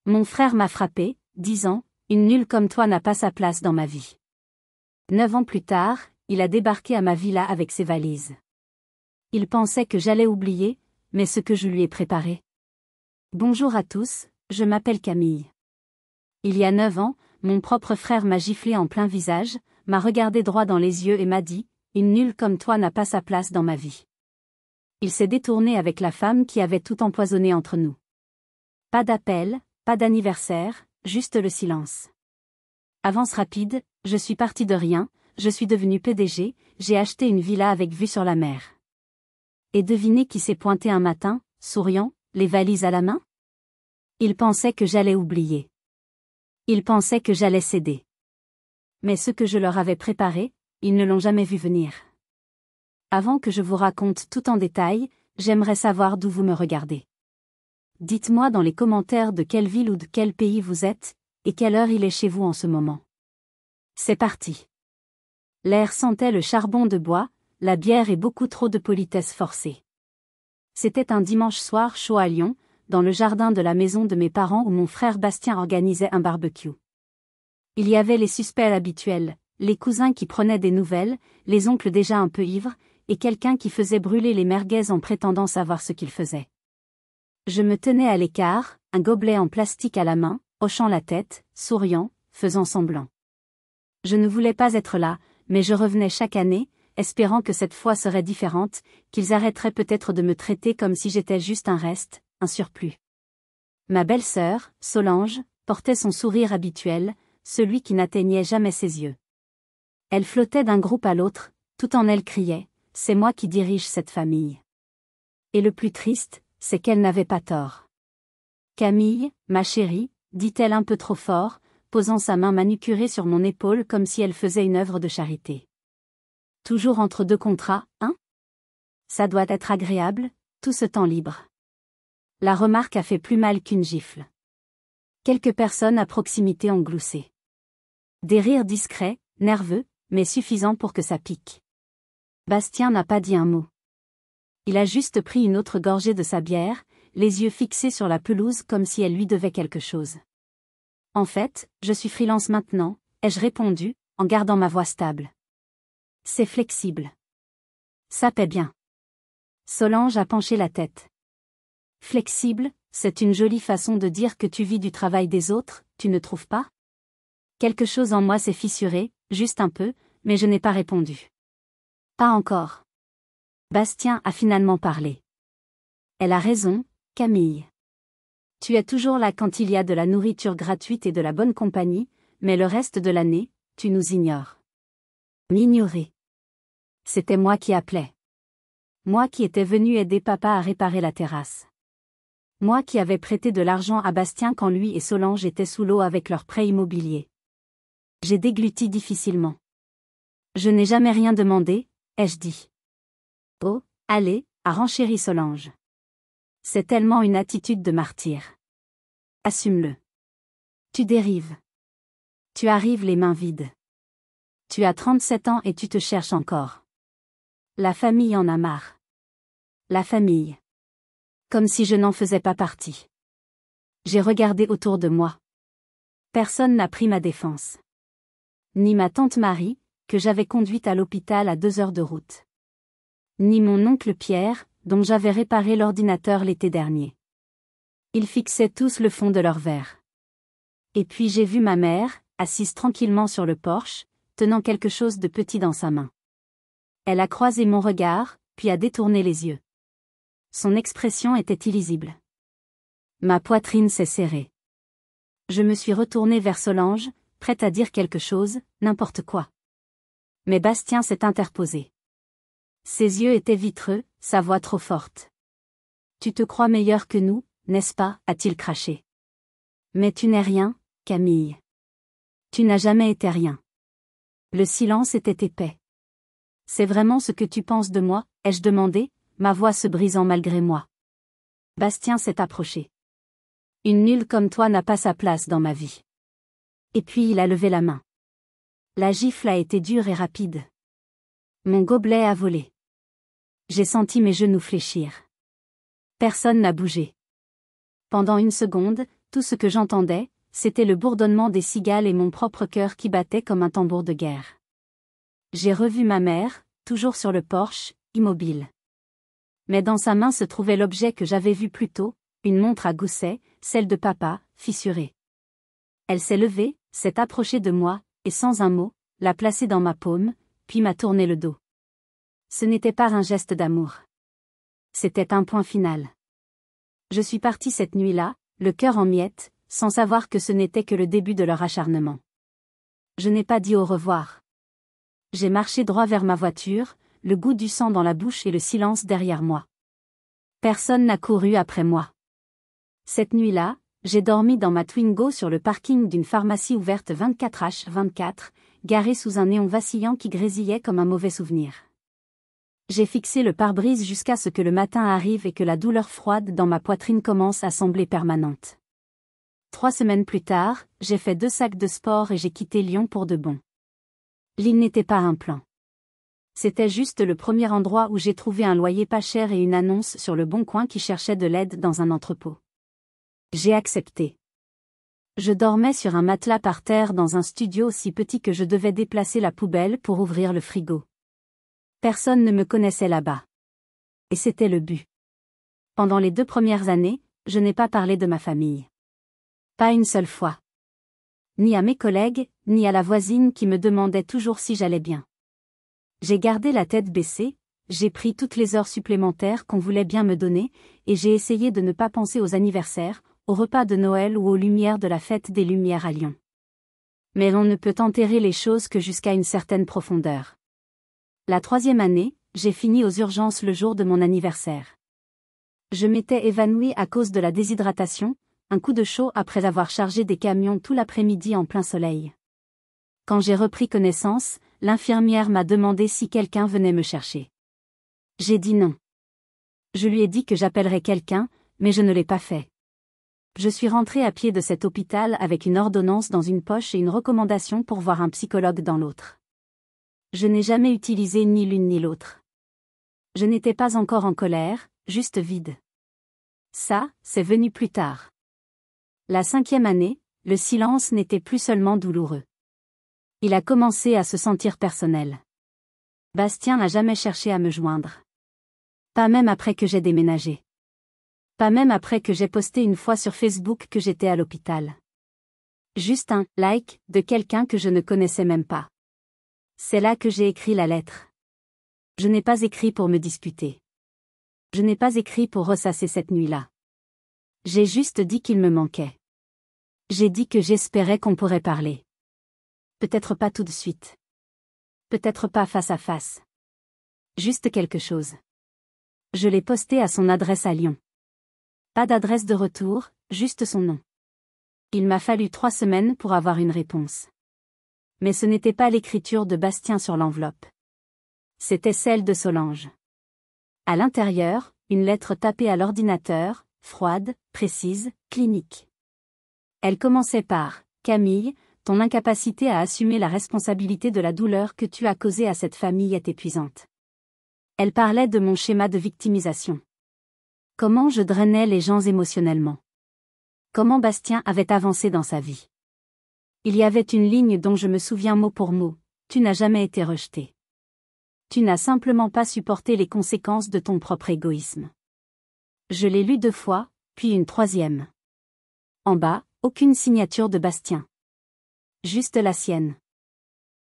Mon frère m'a frappé, disant, une nulle comme toi n'a pas sa place dans ma vie. 9 ans plus tard, il a débarqué à ma villa avec ses valises. Il pensait que j'allais oublier, mais ce que je lui ai préparé. Bonjour à tous, je m'appelle Camille. Il y a 9 ans, mon propre frère m'a giflé en plein visage, m'a regardé droit dans les yeux et m'a dit, une nulle comme toi n'a pas sa place dans ma vie. Il s'est détourné avec la femme qui avait tout empoisonné entre nous. Pas d'appel, pas d'anniversaire, juste le silence. Avance rapide, je suis parti de rien, je suis devenu PDG, j'ai acheté une villa avec vue sur la mer. Et devinez qui s'est pointé un matin, souriant, les valises à la main? Il pensait que j'allais oublier. Il pensait que j'allais céder. Mais ce que je leur avais préparé, ils ne l'ont jamais vu venir. Avant que je vous raconte tout en détail, j'aimerais savoir d'où vous me regardez. Dites-moi dans les commentaires de quelle ville ou de quel pays vous êtes, et quelle heure il est chez vous en ce moment. C'est parti. L'air sentait le charbon de bois, la bière et beaucoup trop de politesse forcée. C'était un dimanche soir chaud à Lyon, dans le jardin de la maison de mes parents où mon frère Bastien organisait un barbecue. Il y avait les suspects habituels, les cousins qui prenaient des nouvelles, les oncles déjà un peu ivres, et quelqu'un qui faisait brûler les merguez en prétendant savoir ce qu'il faisait. Je me tenais à l'écart, un gobelet en plastique à la main, hochant la tête, souriant, faisant semblant. Je ne voulais pas être là, mais je revenais chaque année, espérant que cette fois serait différente, qu'ils arrêteraient peut-être de me traiter comme si j'étais juste un reste, un surplus. Ma belle-sœur, Solange, portait son sourire habituel, celui qui n'atteignait jamais ses yeux. Elle flottait d'un groupe à l'autre, tout en elle criait, « C'est moi qui dirige cette famille. » Et le plus triste, c'est qu'elle n'avait pas tort. « Camille, ma chérie, » dit-elle un peu trop fort, posant sa main manucurée sur mon épaule comme si elle faisait une œuvre de charité. Toujours entre deux contrats, hein? Ça doit être agréable, tout ce temps libre. La remarque a fait plus mal qu'une gifle. Quelques personnes à proximité ont gloussé. Des rires discrets, nerveux, mais suffisants pour que ça pique. Bastien n'a pas dit un mot. Il a juste pris une autre gorgée de sa bière, les yeux fixés sur la pelouse comme si elle lui devait quelque chose. En fait, je suis freelance maintenant, ai-je répondu, en gardant ma voix stable. C'est flexible. Ça paie bien. Solange a penché la tête. Flexible, c'est une jolie façon de dire que tu vis du travail des autres, tu ne trouves pas? Quelque chose en moi s'est fissuré, juste un peu, mais je n'ai pas répondu. Pas encore. Bastien a finalement parlé. Elle a raison, Camille. Tu es toujours là quand il y a de la nourriture gratuite et de la bonne compagnie, mais le reste de l'année, tu nous ignores. M'ignorer. C'était moi qui appelais. Moi qui étais venu aider papa à réparer la terrasse. Moi qui avais prêté de l'argent à Bastien quand lui et Solange étaient sous l'eau avec leur prêt immobilier. J'ai dégluti difficilement. Je n'ai jamais rien demandé, ai-je dit. Oh, allez, a renchéri Solange. C'est tellement une attitude de martyr. Assume-le. Tu dérives. Tu arrives les mains vides. Tu as 37 ans et tu te cherches encore. La famille en a marre. La famille. Comme si je n'en faisais pas partie. J'ai regardé autour de moi. Personne n'a pris ma défense. Ni ma tante Marie, que j'avais conduite à l'hôpital à 2 heures de route. Ni mon oncle Pierre, dont j'avais réparé l'ordinateur l'été dernier. Ils fixaient tous le fond de leur verre. Et puis j'ai vu ma mère, assise tranquillement sur le porche, tenant quelque chose de petit dans sa main. Elle a croisé mon regard, puis a détourné les yeux. Son expression était illisible. Ma poitrine s'est serrée. Je me suis retournée vers Solange, prête à dire quelque chose, n'importe quoi. Mais Bastien s'est interposé. Ses yeux étaient vitreux, sa voix trop forte. Tu te crois meilleur que nous, n'est-ce pas, a-t-il craché. Mais tu n'es rien, Camille. Tu n'as jamais été rien. Le silence était épais. C'est vraiment ce que tu penses de moi, ai-je demandé, ma voix se brisant malgré moi. Bastien s'est approché. Une nulle comme toi n'a pas sa place dans ma vie. Et puis il a levé la main. La gifle a été dure et rapide. Mon gobelet a volé. J'ai senti mes genoux fléchir. Personne n'a bougé. Pendant une seconde, tout ce que j'entendais, c'était le bourdonnement des cigales et mon propre cœur qui battait comme un tambour de guerre. J'ai revu ma mère, toujours sur le porche, immobile. Mais dans sa main se trouvait l'objet que j'avais vu plus tôt, une montre à gousset, celle de papa, fissurée. Elle s'est levée, s'est approchée de moi, et sans un mot, l'a placée dans ma paume, puis m'a tourné le dos. Ce n'était pas un geste d'amour. C'était un point final. Je suis partie cette nuit-là, le cœur en miettes, sans savoir que ce n'était que le début de leur acharnement. Je n'ai pas dit au revoir. J'ai marché droit vers ma voiture, le goût du sang dans la bouche et le silence derrière moi. Personne n'a couru après moi. Cette nuit-là, j'ai dormi dans ma Twingo sur le parking d'une pharmacie ouverte 24h24, garée sous un néon vacillant qui grésillait comme un mauvais souvenir. J'ai fixé le pare-brise jusqu'à ce que le matin arrive et que la douleur froide dans ma poitrine commence à sembler permanente. 3 semaines plus tard, j'ai fait 2 sacs de sport et j'ai quitté Lyon pour de bon. L'île n'était pas un plan. C'était juste le premier endroit où j'ai trouvé un loyer pas cher et une annonce sur le Bon Coin qui cherchait de l'aide dans un entrepôt. J'ai accepté. Je dormais sur un matelas par terre dans un studio aussi petit que je devais déplacer la poubelle pour ouvrir le frigo. Personne ne me connaissait là-bas. Et c'était le but. Pendant les 2 premières années, je n'ai pas parlé de ma famille. Pas une seule fois. Ni à mes collègues, ni à la voisine qui me demandait toujours si j'allais bien. J'ai gardé la tête baissée, j'ai pris toutes les heures supplémentaires qu'on voulait bien me donner, et j'ai essayé de ne pas penser aux anniversaires, au repas de Noël ou aux lumières de la fête des Lumières à Lyon. Mais on ne peut enterrer les choses que jusqu'à une certaine profondeur. La 3e année, j'ai fini aux urgences le jour de mon anniversaire. Je m'étais évanouie à cause de la déshydratation, un coup de chaud après avoir chargé des camions tout l'après-midi en plein soleil. Quand j'ai repris connaissance, l'infirmière m'a demandé si quelqu'un venait me chercher. J'ai dit non. Je lui ai dit que j'appellerais quelqu'un, mais je ne l'ai pas fait. Je suis rentrée à pied de cet hôpital avec une ordonnance dans une poche et une recommandation pour voir un psychologue dans l'autre. Je n'ai jamais utilisé ni l'une ni l'autre. Je n'étais pas encore en colère, juste vide. Ça, c'est venu plus tard. La 5e année, le silence n'était plus seulement douloureux. Il a commencé à se sentir personnel. Bastien n'a jamais cherché à me joindre. Pas même après que j'ai déménagé. Pas même après que j'ai posté une fois sur Facebook que j'étais à l'hôpital. Juste un « like » de quelqu'un que je ne connaissais même pas. C'est là que j'ai écrit la lettre. Je n'ai pas écrit pour me disputer. Je n'ai pas écrit pour ressasser cette nuit-là. J'ai juste dit qu'il me manquait. J'ai dit que j'espérais qu'on pourrait parler. Peut-être pas tout de suite. Peut-être pas face à face. Juste quelque chose. Je l'ai posté à son adresse à Lyon. Pas d'adresse de retour, juste son nom. Il m'a fallu 3 semaines pour avoir une réponse. Mais ce n'était pas l'écriture de Bastien sur l'enveloppe. C'était celle de Solange. À l'intérieur, une lettre tapée à l'ordinateur, froide, précise, clinique. Elle commençait par « Camille, ton incapacité à assumer la responsabilité de la douleur que tu as causée à cette famille est épuisante. » Elle parlait de mon schéma de victimisation. Comment je drainais les gens émotionnellement. Comment Bastien avait avancé dans sa vie. Il y avait une ligne dont je me souviens mot pour mot, tu n'as jamais été rejeté. Tu n'as simplement pas supporté les conséquences de ton propre égoïsme. Je l'ai lu 2 fois, puis une 3e. En bas, aucune signature de Bastien. Juste la sienne.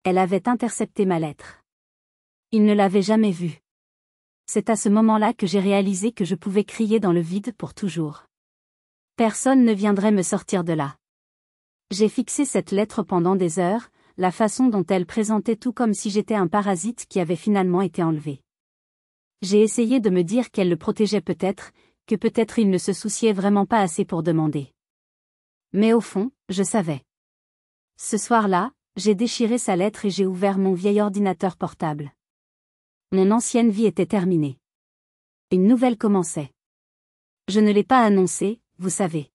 Elle avait intercepté ma lettre. Il ne l'avait jamais vue. C'est à ce moment-là que j'ai réalisé que je pouvais crier dans le vide pour toujours. Personne ne viendrait me sortir de là. J'ai fixé cette lettre pendant des heures, la façon dont elle présentait tout comme si j'étais un parasite qui avait finalement été enlevé. J'ai essayé de me dire qu'elle le protégeait peut-être, que peut-être il ne se souciait vraiment pas assez pour demander. Mais au fond, je savais. Ce soir-là, j'ai déchiré sa lettre et j'ai ouvert mon vieil ordinateur portable. Mon ancienne vie était terminée. Une nouvelle commençait. Je ne l'ai pas annoncé, vous savez.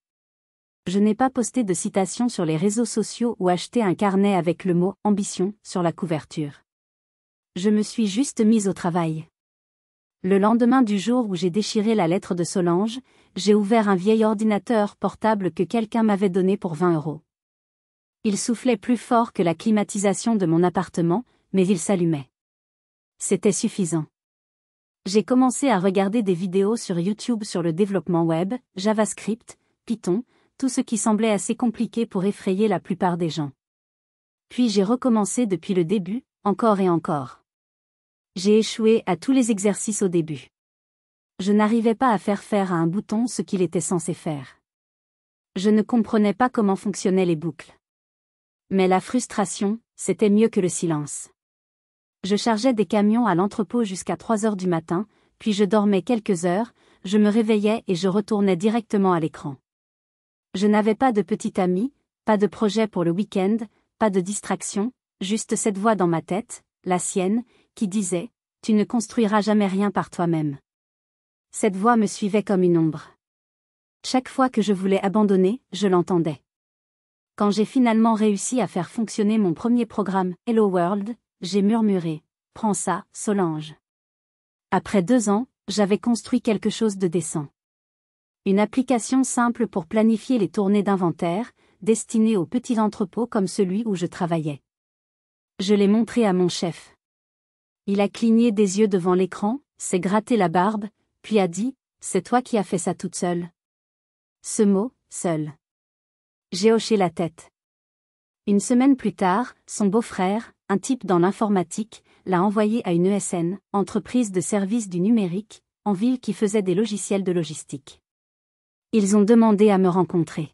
Je n'ai pas posté de citation sur les réseaux sociaux ou acheté un carnet avec le mot « ambition » sur la couverture. Je me suis juste mise au travail. Le lendemain du jour où j'ai déchiré la lettre de Solange, j'ai ouvert un vieil ordinateur portable que quelqu'un m'avait donné pour 20 €. Il soufflait plus fort que la climatisation de mon appartement, mais il s'allumait. C'était suffisant. J'ai commencé à regarder des vidéos sur YouTube sur le développement web, JavaScript, Python, tout ce qui semblait assez compliqué pour effrayer la plupart des gens. Puis j'ai recommencé depuis le début, encore et encore. J'ai échoué à tous les exercices au début. Je n'arrivais pas à faire à un bouton ce qu'il était censé faire. Je ne comprenais pas comment fonctionnaient les boucles. Mais la frustration, c'était mieux que le silence. Je chargeais des camions à l'entrepôt jusqu'à 3 heures du matin, puis je dormais quelques heures, je me réveillais et je retournais directement à l'écran. Je n'avais pas de petit ami, pas de projet pour le week-end, pas de distraction, juste cette voix dans ma tête, la sienne, qui disait « Tu ne construiras jamais rien par toi-même ». Cette voix me suivait comme une ombre. Chaque fois que je voulais abandonner, je l'entendais. Quand j'ai finalement réussi à faire fonctionner mon premier programme, Hello World, j'ai murmuré « Prends ça, Solange ». Après 2 ans, j'avais construit quelque chose de décent. Une application simple pour planifier les tournées d'inventaire, destinée aux petits entrepôts comme celui où je travaillais. Je l'ai montré à mon chef. Il a cligné des yeux devant l'écran, s'est gratté la barbe, puis a dit « C'est toi qui as fait ça toute seule ». Ce mot, seul. J'ai hoché la tête. Une semaine plus tard, son beau-frère, un type dans l'informatique, l'a envoyé à une ESN, entreprise de services du numérique, en ville qui faisait des logiciels de logistique. Ils ont demandé à me rencontrer.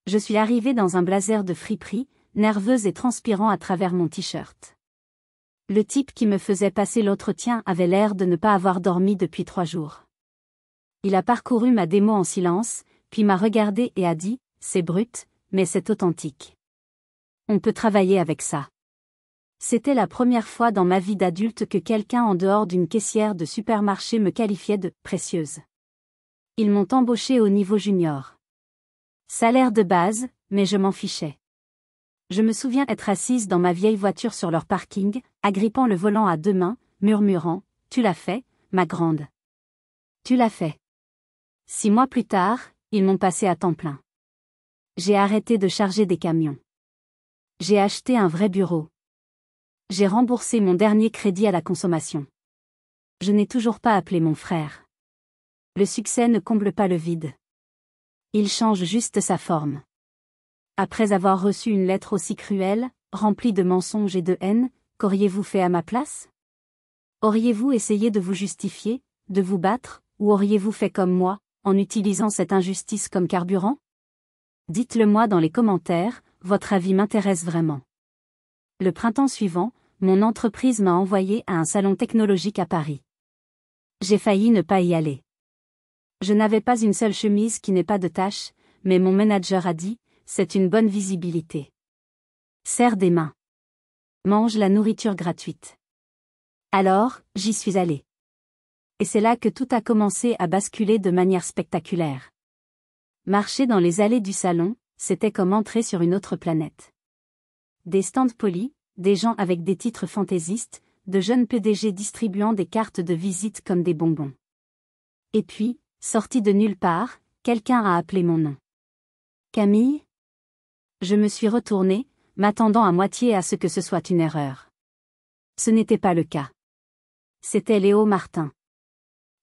Je suis arrivée dans un blazer de friperie, nerveuse et transpirant à travers mon t-shirt. Le type qui me faisait passer l'entretien avait l'air de ne pas avoir dormi depuis 3 jours. Il a parcouru ma démo en silence, puis m'a regardé et a dit « C'est brut, mais c'est authentique. On peut travailler avec ça. » C'était la première fois dans ma vie d'adulte que quelqu'un en dehors d'une caissière de supermarché me qualifiait de « précieuse ». Ils m'ont embauchée au niveau junior. Salaire de base, mais je m'en fichais. Je me souviens être assise dans ma vieille voiture sur leur parking, agrippant le volant à 2 mains, murmurant « Tu l'as fait, ma grande. Tu l'as fait. » 6 mois plus tard, ils m'ont passé à temps plein. J'ai arrêté de charger des camions. J'ai acheté un vrai bureau. J'ai remboursé mon dernier crédit à la consommation. Je n'ai toujours pas appelé mon frère. Le succès ne comble pas le vide. Il change juste sa forme. Après avoir reçu une lettre aussi cruelle, remplie de mensonges et de haine, qu'auriez-vous fait à ma place? Auriez-vous essayé de vous justifier, de vous battre, ou auriez-vous fait comme moi, en utilisant cette injustice comme carburant? Dites-le moi dans les commentaires, votre avis m'intéresse vraiment. Le printemps suivant, mon entreprise m'a envoyé à un salon technologique à Paris. J'ai failli ne pas y aller. Je n'avais pas une seule chemise qui n'ait pas de taches, mais mon manager a dit, c'est une bonne visibilité. Serre des mains. Mange la nourriture gratuite. Alors, j'y suis allée. Et c'est là que tout a commencé à basculer de manière spectaculaire. Marcher dans les allées du salon, c'était comme entrer sur une autre planète. Des stands polis, des gens avec des titres fantaisistes, de jeunes PDG distribuant des cartes de visite comme des bonbons. Et puis, sorti de nulle part, quelqu'un a appelé mon nom. Camille? Je me suis retournée, m'attendant à moitié à ce que ce soit une erreur. Ce n'était pas le cas. C'était Léo Martin.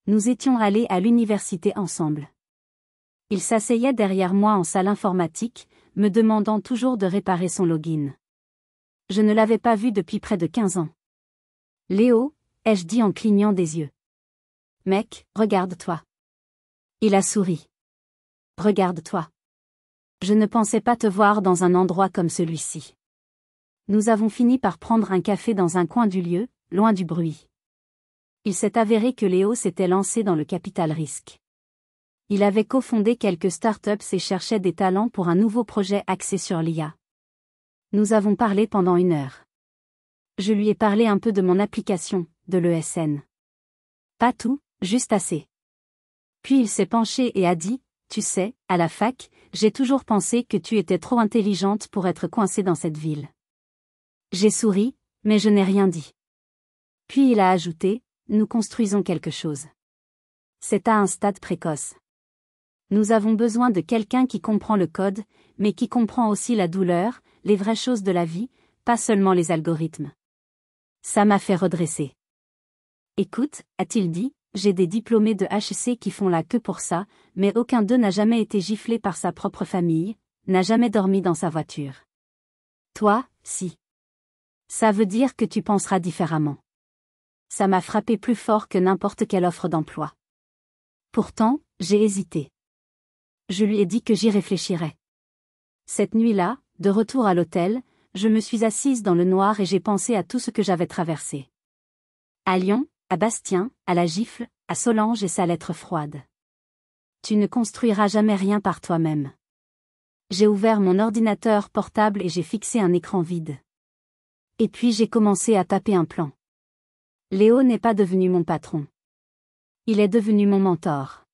Nous étions allés à l'université ensemble. Il s'asseyait derrière moi en salle informatique, me demandant toujours de réparer son login. Je ne l'avais pas vu depuis près de 15 ans. Léo, ai-je dit en clignant des yeux. Mec, regarde-toi. Il a souri. Regarde-toi. Je ne pensais pas te voir dans un endroit comme celui-ci. Nous avons fini par prendre un café dans un coin du lieu, loin du bruit. Il s'est avéré que Léo s'était lancé dans le capital risque. Il avait cofondé quelques startups et cherchait des talents pour un nouveau projet axé sur l'IA. Nous avons parlé pendant 1 heure. Je lui ai parlé un peu de mon application, de l'ESN. Pas tout, juste assez. Puis il s'est penché et a dit, tu sais, à la fac, j'ai toujours pensé que tu étais trop intelligente pour être coincée dans cette ville. J'ai souri, mais je n'ai rien dit. Puis il a ajouté, nous construisons quelque chose. C'est à un stade précoce. Nous avons besoin de quelqu'un qui comprend le code, mais qui comprend aussi la douleur, les vraies choses de la vie, pas seulement les algorithmes. Ça m'a fait redresser. Écoute, a-t-il dit, j'ai des diplômés de HEC qui font la queue pour ça, mais aucun d'eux n'a jamais été giflé par sa propre famille, n'a jamais dormi dans sa voiture. Toi, si. Ça veut dire que tu penseras différemment. Ça m'a frappé plus fort que n'importe quelle offre d'emploi. Pourtant, j'ai hésité. Je lui ai dit que j'y réfléchirais. Cette nuit-là, de retour à l'hôtel, je me suis assise dans le noir et j'ai pensé à tout ce que j'avais traversé. À Lyon, à Bastien, à la gifle, à Solange et sa lettre froide. Tu ne construiras jamais rien par toi-même. J'ai ouvert mon ordinateur portable et j'ai fixé un écran vide. Et puis j'ai commencé à taper un plan. Léo n'est pas devenu mon patron. Il est devenu mon mentor.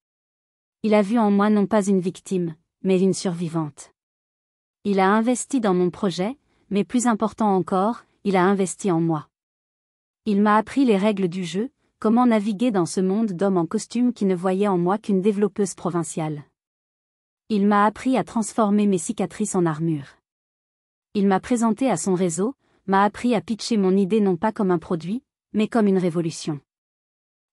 Il a vu en moi non pas une victime, mais une survivante. Il a investi dans mon projet, mais plus important encore, il a investi en moi. Il m'a appris les règles du jeu, comment naviguer dans ce monde d'hommes en costume qui ne voyaient en moi qu'une développeuse provinciale. Il m'a appris à transformer mes cicatrices en armure. Il m'a présenté à son réseau, m'a appris à pitcher mon idée non pas comme un produit, mais comme une révolution.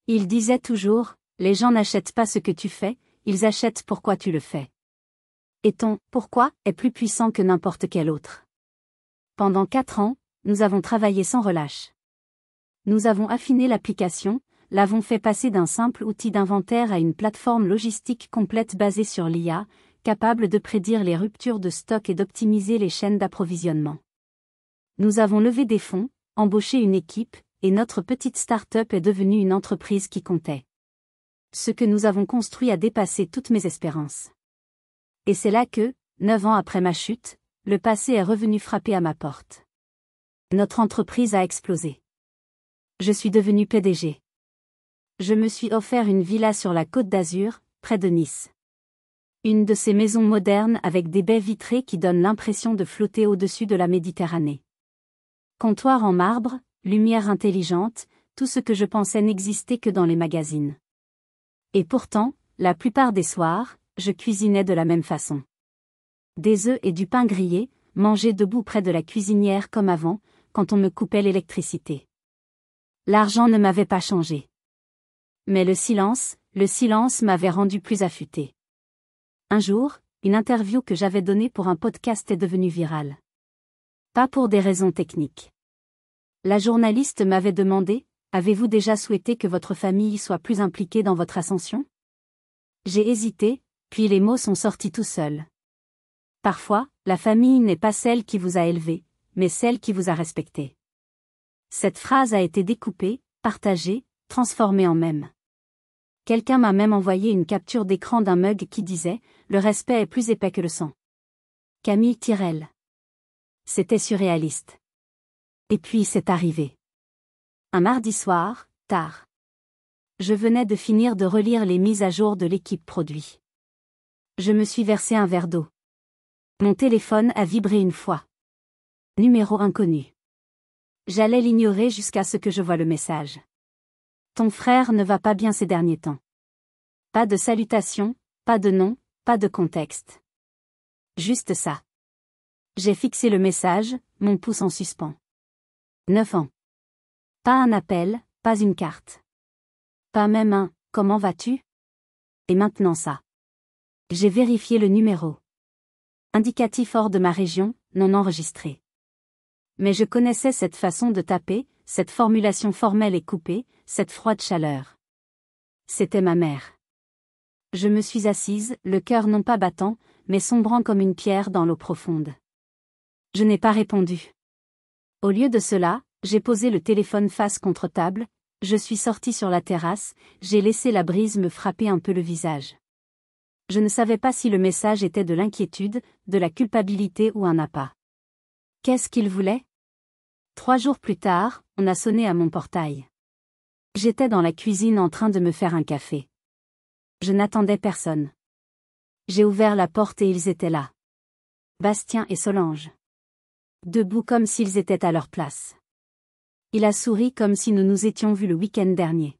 Il disait toujours, les gens n'achètent pas ce que tu fais, ils achètent pourquoi tu le fais. Et ton « pourquoi » est plus puissant que n'importe quel autre. Pendant 4 ans, nous avons travaillé sans relâche. Nous avons affiné l'application, l'avons fait passer d'un simple outil d'inventaire à une plateforme logistique complète basée sur l'IA, capable de prédire les ruptures de stock et d'optimiser les chaînes d'approvisionnement. Nous avons levé des fonds, embauché une équipe, et notre petite start-up est devenue une entreprise qui comptait. Ce que nous avons construit a dépassé toutes mes espérances. Et c'est là que, 9 ans après ma chute, le passé est revenu frapper à ma porte. Notre entreprise a explosé. Je suis devenu PDG. Je me suis offert une villa sur la Côte d'Azur, près de Nice. Une de ces maisons modernes avec des baies vitrées qui donnent l'impression de flotter au-dessus de la Méditerranée. Comptoir en marbre, lumière intelligente, tout ce que je pensais n'existait que dans les magazines. Et pourtant, la plupart des soirs, je cuisinais de la même façon. Des œufs et du pain grillé, mangés debout près de la cuisinière comme avant, quand on me coupait l'électricité. L'argent ne m'avait pas changé. Mais le silence m'avait rendu plus affûté. Un jour, une interview que j'avais donnée pour un podcast est devenue virale. Pas pour des raisons techniques. La journaliste m'avait demandé, avez-vous déjà souhaité que votre famille soit plus impliquée dans votre ascension ? J'ai hésité, puis les mots sont sortis tout seuls. Parfois, la famille n'est pas celle qui vous a élevé, mais celle qui vous a respecté. Cette phrase a été découpée, partagée, transformée en mème. Quelqu'un m'a même envoyé une capture d'écran d'un mug qui disait « Le respect est plus épais que le sang ». Camille Tirel. C'était surréaliste. Et puis c'est arrivé. Un mardi soir, tard. Je venais de finir de relire les mises à jour de l'équipe produit. Je me suis versé un verre d'eau. Mon téléphone a vibré une fois. Numéro inconnu. J'allais l'ignorer jusqu'à ce que je voie le message. Ton frère ne va pas bien ces derniers temps. Pas de salutation, pas de nom, pas de contexte. Juste ça. J'ai fixé le message, mon pouce en suspens. 9 ans. Pas un appel, pas une carte. Pas même un « Comment vas-tu ?» Et maintenant ça. J'ai vérifié le numéro. Indicatif hors de ma région, non enregistré. Mais je connaissais cette façon de taper, cette formulation formelle et coupée, cette froide chaleur. C'était ma mère. Je me suis assise, le cœur non pas battant, mais sombrant comme une pierre dans l'eau profonde. Je n'ai pas répondu. Au lieu de cela, j'ai posé le téléphone face contre table, je suis sortie sur la terrasse, j'ai laissé la brise me frapper un peu le visage. Je ne savais pas si le message était de l'inquiétude, de la culpabilité ou un appât. Qu'est-ce qu'il voulait ? 3 jours plus tard, on a sonné à mon portail. J'étais dans la cuisine en train de me faire un café. Je n'attendais personne. J'ai ouvert la porte et ils étaient là. Bastien et Solange. Debout comme s'ils étaient à leur place. Il a souri comme si nous nous étions vus le week-end dernier.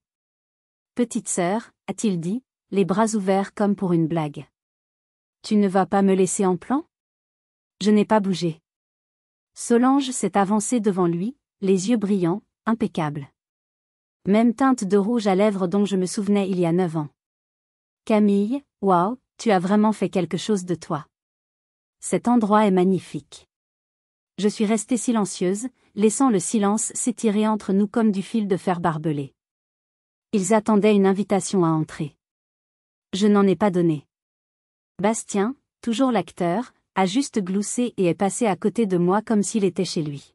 Petite sœur, a-t-il dit, les bras ouverts comme pour une blague. Tu ne vas pas me laisser en plan? Je n'ai pas bougé. Solange s'est avancée devant lui, les yeux brillants, impeccables. Même teinte de rouge à lèvres dont je me souvenais il y a 9 ans. Camille, waouh, tu as vraiment fait quelque chose de toi. Cet endroit est magnifique. Je suis restée silencieuse, laissant le silence s'étirer entre nous comme du fil de fer barbelé. Ils attendaient une invitation à entrer. Je n'en ai pas donné. Bastien, toujours l'acteur, a juste gloussé et est passé à côté de moi comme s'il était chez lui.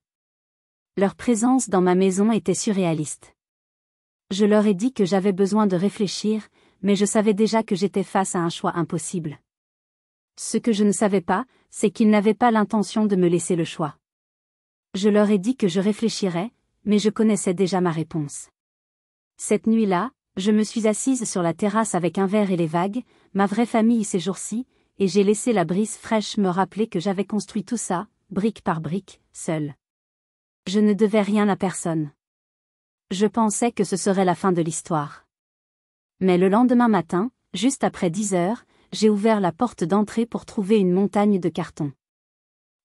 Leur présence dans ma maison était surréaliste. Je leur ai dit que j'avais besoin de réfléchir, mais je savais déjà que j'étais face à un choix impossible. Ce que je ne savais pas, c'est qu'ils n'avaient pas l'intention de me laisser le choix. Je leur ai dit que je réfléchirais, mais je connaissais déjà ma réponse. Cette nuit-là, je me suis assise sur la terrasse avec un verre et les vagues, ma vraie famille ces jours-ci, et j'ai laissé la brise fraîche me rappeler que j'avais construit tout ça, brique par brique, seule. Je ne devais rien à personne. Je pensais que ce serait la fin de l'histoire. Mais le lendemain matin, juste après 10 heures, j'ai ouvert la porte d'entrée pour trouver une montagne de carton.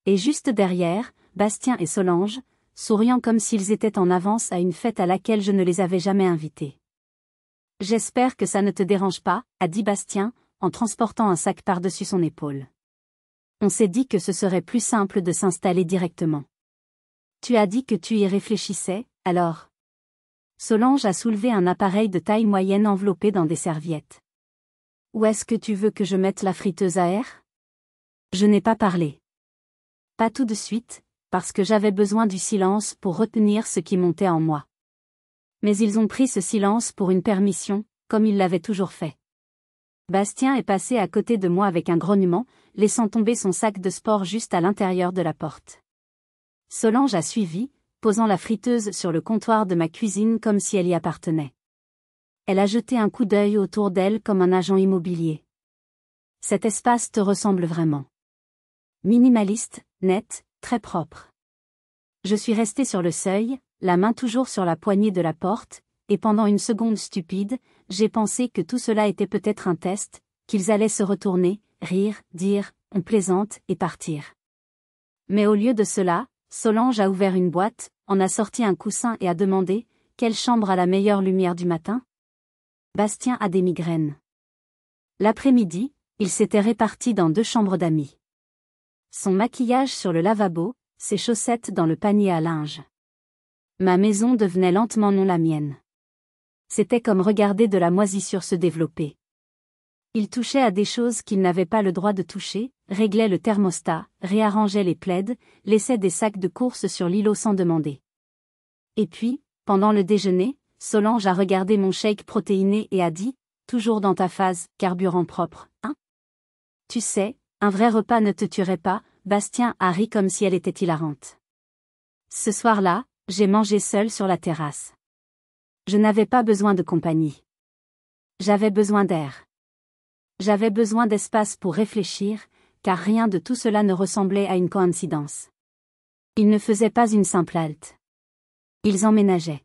Et juste derrière, Bastien et Solange, souriant comme s'ils étaient en avance à une fête à laquelle je ne les avais jamais invités. « J'espère que ça ne te dérange pas », a dit Bastien, en transportant un sac par-dessus son épaule. On s'est dit que ce serait plus simple de s'installer directement. Tu as dit que tu y réfléchissais, alors? Solange a soulevé un appareil de taille moyenne enveloppé dans des serviettes. Où est-ce que tu veux que je mette la friteuse à air? Je n'ai pas parlé. Pas tout de suite, parce que j'avais besoin du silence pour retenir ce qui montait en moi. Mais ils ont pris ce silence pour une permission, comme ils l'avaient toujours fait. Bastien est passé à côté de moi avec un grognement, laissant tomber son sac de sport juste à l'intérieur de la porte. Solange a suivi, posant la friteuse sur le comptoir de ma cuisine comme si elle y appartenait. Elle a jeté un coup d'œil autour d'elle comme un agent immobilier. Cet espace te ressemble vraiment. Minimaliste, net, très propre. Je suis restée sur le seuil, la main toujours sur la poignée de la porte, et pendant une seconde stupide, j'ai pensé que tout cela était peut-être un test, qu'ils allaient se retourner, rire, dire « on plaisante » et partir. Mais au lieu de cela, Solange a ouvert une boîte, en a sorti un coussin et a demandé « quelle chambre a la meilleure lumière du matin ?» Bastien a des migraines. L'après-midi, il s'était réparti dans 2 chambres d'amis. Son maquillage sur le lavabo, ses chaussettes dans le panier à linge. Ma maison devenait lentement non la mienne. C'était comme regarder de la moisissure se développer. Il touchait à des choses qu'il n'avait pas le droit de toucher, réglait le thermostat, réarrangeait les plaids, laissait des sacs de courses sur l'îlot sans demander. Et puis, pendant le déjeuner, Solange a regardé mon shake protéiné et a dit, toujours dans ta phase « carburant propre », hein? Tu sais, un vrai repas ne te tuerait pas, Bastien a ri comme si elle était hilarante. Ce soir-là, j'ai mangé seule sur la terrasse. Je n'avais pas besoin de compagnie. J'avais besoin d'air. J'avais besoin d'espace pour réfléchir, car rien de tout cela ne ressemblait à une coïncidence. Ils ne faisaient pas une simple halte. Ils emménageaient.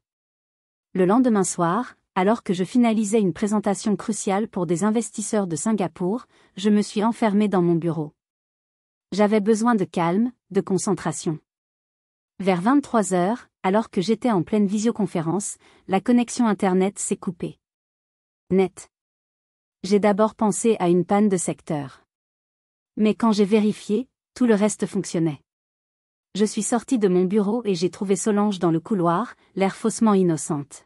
Le lendemain soir, alors que je finalisais une présentation cruciale pour des investisseurs de Singapour, je me suis enfermée dans mon bureau. J'avais besoin de calme, de concentration. Vers 23 heures, alors que j'étais en pleine visioconférence, la connexion Internet s'est coupée. Net. J'ai d'abord pensé à une panne de secteur. Mais quand j'ai vérifié, tout le reste fonctionnait. Je suis sortie de mon bureau et j'ai trouvé Solange dans le couloir, l'air faussement innocente.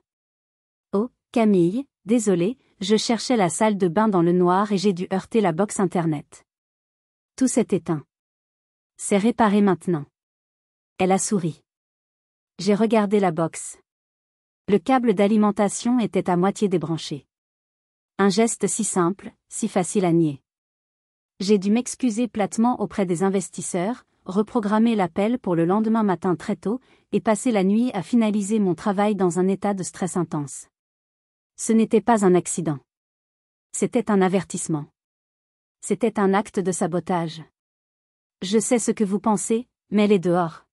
Oh, Camille, désolée, je cherchais la salle de bain dans le noir et j'ai dû heurter la box Internet. Tout s'est éteint. C'est réparé maintenant. Elle a souri. J'ai regardé la box. Le câble d'alimentation était à moitié débranché. Un geste si simple, si facile à nier. J'ai dû m'excuser platement auprès des investisseurs, reprogrammer l'appel pour le lendemain matin très tôt, et passer la nuit à finaliser mon travail dans un état de stress intense. Ce n'était pas un accident. C'était un avertissement. C'était un acte de sabotage. Je sais ce que vous pensez, mais elle est dehors.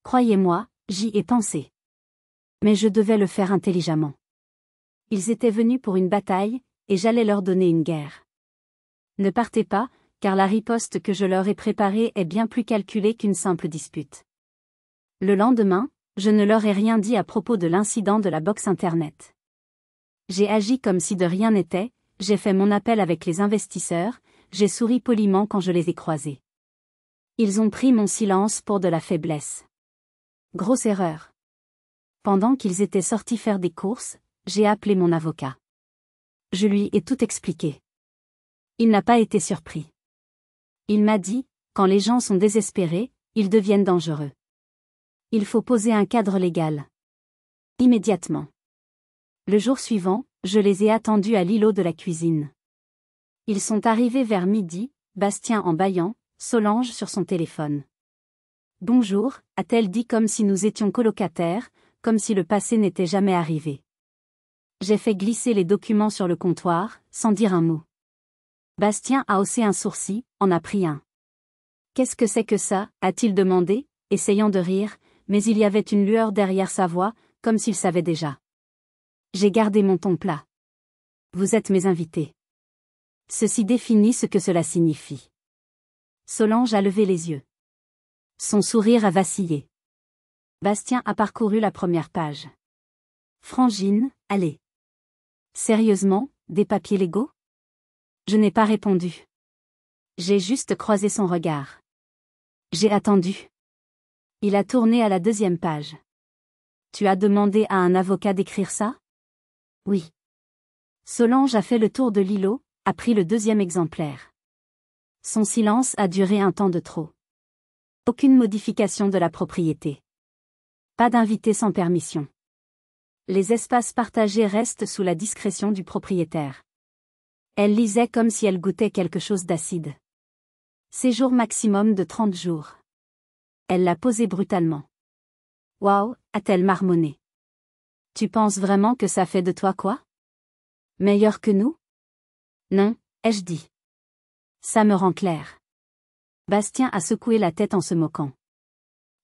Croyez-moi, j'y ai pensé. Mais je devais le faire intelligemment. Ils étaient venus pour une bataille, et j'allais leur donner une guerre. Ne partez pas, car la riposte que je leur ai préparée est bien plus calculée qu'une simple dispute. Le lendemain, je ne leur ai rien dit à propos de l'incident de la box Internet. J'ai agi comme si de rien n'était, j'ai fait mon appel avec les investisseurs, j'ai souri poliment quand je les ai croisés. Ils ont pris mon silence pour de la faiblesse. Grosse erreur. Pendant qu'ils étaient sortis faire des courses, j'ai appelé mon avocat. Je lui ai tout expliqué. Il n'a pas été surpris. Il m'a dit, quand les gens sont désespérés, ils deviennent dangereux. Il faut poser un cadre légal. Immédiatement. Le jour suivant, je les ai attendus à l'îlot de la cuisine. Ils sont arrivés vers midi, Bastien en bâillant, Solange sur son téléphone. Bonjour, a-t-elle dit comme si nous étions colocataires, comme si le passé n'était jamais arrivé. J'ai fait glisser les documents sur le comptoir, sans dire un mot. Bastien a haussé un sourcil, en a pris un. Qu'est-ce que c'est que ça, a-t-il demandé, essayant de rire, mais il y avait une lueur derrière sa voix, comme s'il savait déjà. J'ai gardé mon ton plat. Vous êtes mes invités. Ceci définit ce que cela signifie. Solange a levé les yeux. Son sourire a vacillé. Bastien a parcouru la première page. Frangine, allez. Sérieusement, des papiers légaux? Je n'ai pas répondu. J'ai juste croisé son regard. J'ai attendu. Il a tourné à la deuxième page. Tu as demandé à un avocat d'écrire ça? Oui. Solange a fait le tour de l'îlot, a pris le deuxième exemplaire. Son silence a duré un temps de trop. Aucune modification de la propriété. Pas d'invité sans permission. Les espaces partagés restent sous la discrétion du propriétaire. Elle lisait comme si elle goûtait quelque chose d'acide. Séjour maximum de 30 jours. Elle l'a posé brutalement. Waouh, a-t-elle marmonné. Tu penses vraiment que ça fait de toi quoi? Meilleur que nous? Non, ai-je dit. Ça me rend clair. Bastien a secoué la tête en se moquant.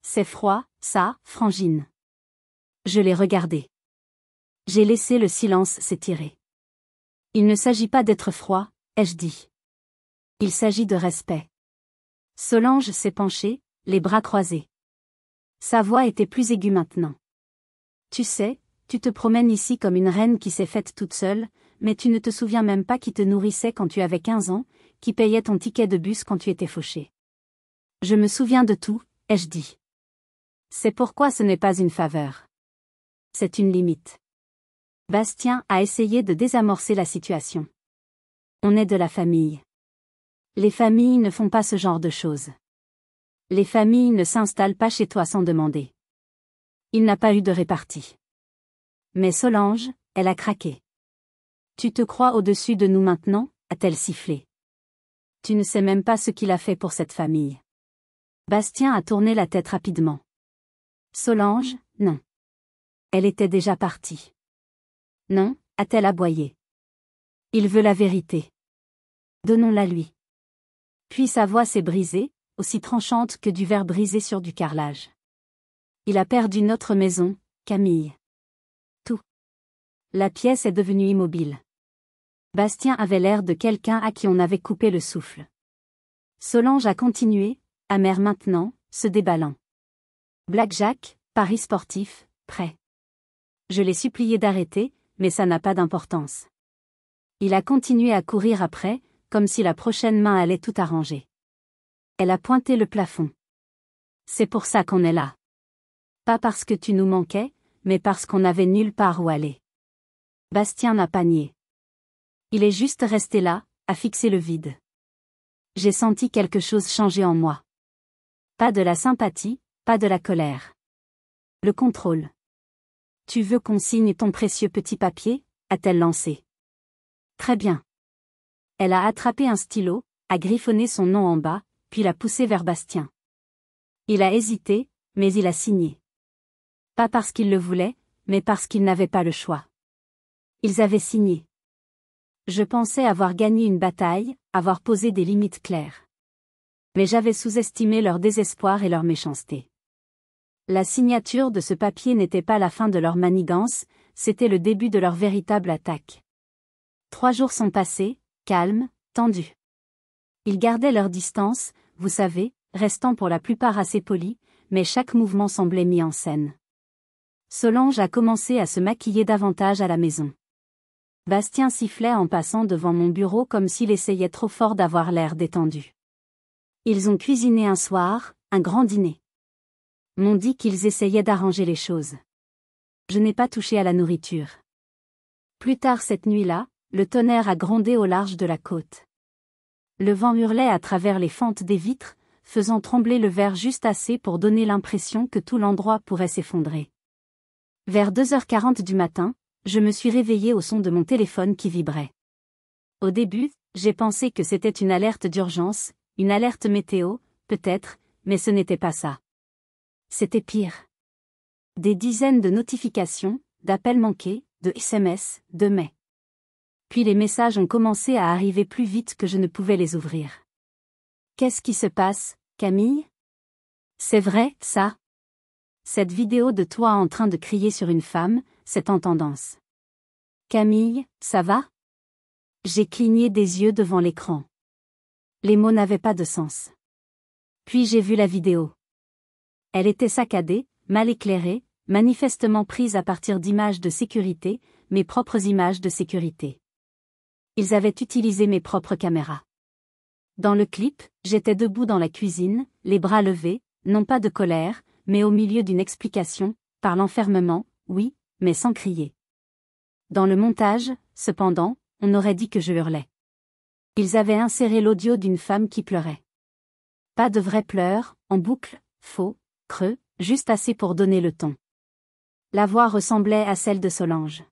C'est froid, ça, Frangine. Je l'ai regardé. J'ai laissé le silence s'étirer. Il ne s'agit pas d'être froid, ai-je dit. Il s'agit de respect. Solange s'est penchée, les bras croisés. Sa voix était plus aiguë maintenant. Tu sais, tu te promènes ici comme une reine qui s'est faite toute seule, mais tu ne te souviens même pas qui te nourrissait quand tu avais 15 ans, qui payait ton ticket de bus quand tu étais fauché. Je me souviens de tout, ai-je dit. C'est pourquoi ce n'est pas une faveur. C'est une limite. Bastien a essayé de désamorcer la situation. On est de la famille. Les familles ne font pas ce genre de choses. Les familles ne s'installent pas chez toi sans demander. Il n'a pas eu de répartie. Mais Solange, elle a craqué. Tu te crois au-dessus de nous maintenant, a-t-elle sifflé. Tu ne sais même pas ce qu'il a fait pour cette famille. Bastien a tourné la tête rapidement. Solange, non. Elle était déjà partie. Non, a-t-elle aboyé. Il veut la vérité. Donnons-la lui. Puis sa voix s'est brisée, aussi tranchante que du verre brisé sur du carrelage. Il a perdu notre maison, Camille. Tout. La pièce est devenue immobile. Bastien avait l'air de quelqu'un à qui on avait coupé le souffle. Solange a continué, amère maintenant, se déballant. Blackjack, paris sportif, prêt. Je l'ai supplié d'arrêter, mais ça n'a pas d'importance. Il a continué à courir après, comme si la prochaine main allait tout arranger. Elle a pointé le plafond. C'est pour ça qu'on est là. Pas parce que tu nous manquais, mais parce qu'on n'avait nulle part où aller. Bastien n'a pas nié. Il est juste resté là, à fixer le vide. J'ai senti quelque chose changer en moi. Pas de la sympathie, pas de la colère. Le contrôle. Tu veux qu'on signe ton précieux petit papier, a-t-elle lancé. Très bien. Elle a attrapé un stylo, a griffonné son nom en bas, puis l'a poussé vers Bastien. Il a hésité, mais il a signé. Pas parce qu'il le voulait, mais parce qu'il n'avait pas le choix. Ils avaient signé. Je pensais avoir gagné une bataille, avoir posé des limites claires. Mais j'avais sous-estimé leur désespoir et leur méchanceté. La signature de ce papier n'était pas la fin de leur manigance, c'était le début de leur véritable attaque. 3 jours sont passés, calmes, tendus. Ils gardaient leur distance, vous savez, restant pour la plupart assez polis, mais chaque mouvement semblait mis en scène. Solange a commencé à se maquiller davantage à la maison. Bastien sifflait en passant devant mon bureau comme s'il essayait trop fort d'avoir l'air détendu. Ils ont cuisiné un soir, un grand dîner. M'ont dit qu'ils essayaient d'arranger les choses. Je n'ai pas touché à la nourriture. Plus tard cette nuit-là, le tonnerre a grondé au large de la côte. Le vent hurlait à travers les fentes des vitres, faisant trembler le verre juste assez pour donner l'impression que tout l'endroit pourrait s'effondrer. Vers 2h40 du matin, je me suis réveillée au son de mon téléphone qui vibrait. Au début, j'ai pensé que c'était une alerte d'urgence, une alerte météo, peut-être, mais ce n'était pas ça. C'était pire. Des dizaines de notifications, d'appels manqués, de SMS, de mails. Puis les messages ont commencé à arriver plus vite que je ne pouvais les ouvrir. Qu'est-ce qui se passe, Camille? C'est vrai, ça? Cette vidéo de toi en train de crier sur une femme, c'est en tendance. Camille, ça va? J'ai cligné des yeux devant l'écran. Les mots n'avaient pas de sens. Puis j'ai vu la vidéo. Elle était saccadée, mal éclairée, manifestement prise à partir d'images de sécurité, mes propres images de sécurité. Ils avaient utilisé mes propres caméras. Dans le clip, j'étais debout dans la cuisine, les bras levés, non pas de colère, mais au milieu d'une explication, parlant fermement, oui, mais sans crier. Dans le montage, cependant, on aurait dit que je hurlais. Ils avaient inséré l'audio d'une femme qui pleurait. Pas de vrais pleurs, en boucle, faux, creux, juste assez pour donner le ton. La voix ressemblait à celle de Solange.